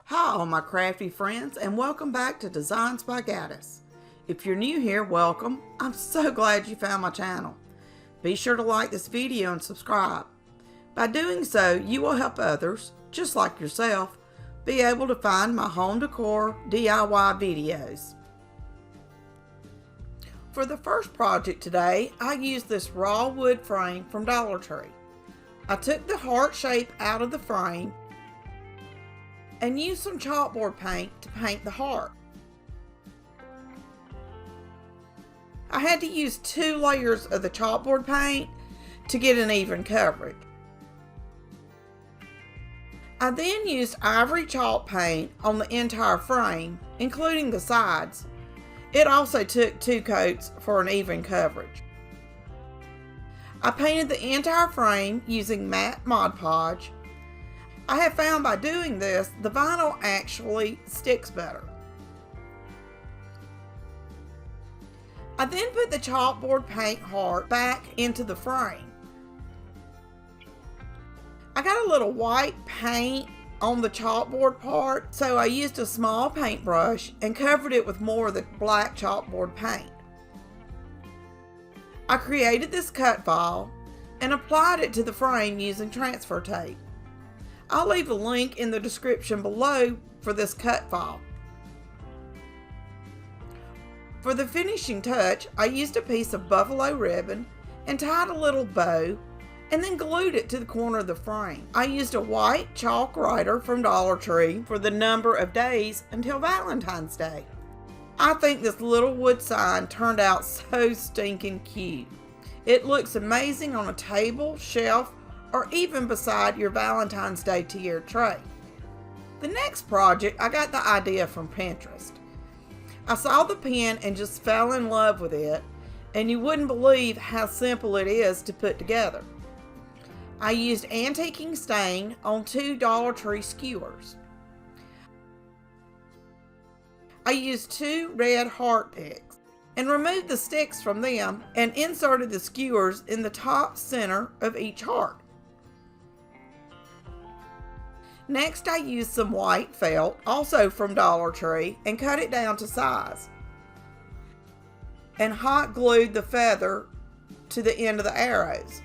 Hi all my crafty friends, and welcome back to Designs by Gaddis. If you're new here, welcome. I'm so glad you found my channel. Be sure to like this video and subscribe. By doing so, you will help others, just like yourself, be able to find my home decor DIY videos. For the first project today, I used this raw wood frame from Dollar Tree. I took the heart shape out of the frame and used some chalkboard paint to paint the heart. I had to use 2 layers of the chalkboard paint to get an even coverage. I then used ivory chalk paint on the entire frame, including the sides. It also took 2 coats for an even coverage. I painted the entire frame using matte Mod Podge. I have found by doing this, the vinyl actually sticks better. I then put the chalkboard paint heart back into the frame. I got a little white paint on the chalkboard part, so I used a small paintbrush and covered it with more of the black chalkboard paint. I created this cut file and applied it to the frame using transfer tape. I'll leave a link in the description below for this cut file. For the finishing touch, I used a piece of buffalo ribbon and tied a little bow and then glued it to the corner of the frame. I used a white chalk writer from Dollar Tree for the number of days until Valentine's Day. I think this little wood sign turned out so stinking cute. It looks amazing on a table, shelf, or even beside your Valentine's Day tier tray. The next project, I got the idea from Pinterest. I saw the pen and just fell in love with it, and you wouldn't believe how simple it is to put together. I used antiquing stain on 2 Dollar Tree skewers. I used 2 red heart picks and removed the sticks from them and inserted the skewers in the top center of each heart. Next, I used some white felt, also from Dollar Tree, and cut it down to size. And hot glued the feather to the end of the arrows.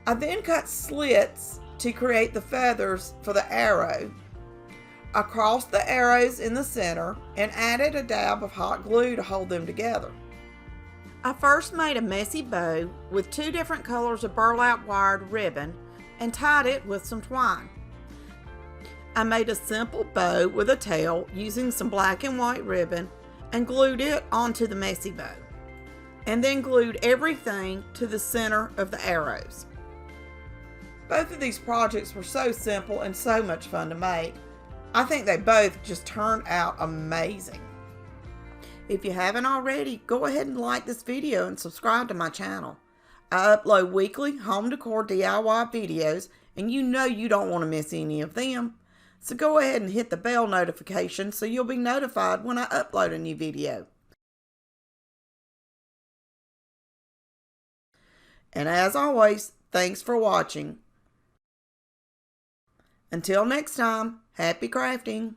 I then cut slits to create the feathers for the arrow. I crossed the arrows in the center and added a dab of hot glue to hold them together. I first made a messy bow with 2 different colors of burlap wired ribbon and tied it with some twine. I made a simple bow with a tail using some black and white ribbon and glued it onto the messy bow, and then glued everything to the center of the arrows. Both of these projects were so simple and so much fun to make. I think they both just turned out amazing. If you haven't already, go ahead and like this video and subscribe to my channel. I upload weekly home decor DIY videos, and you know you don't want to miss any of them. So go ahead and hit the bell notification so you'll be notified when I upload a new video. And as always, thanks for watching. Until next time, happy crafting!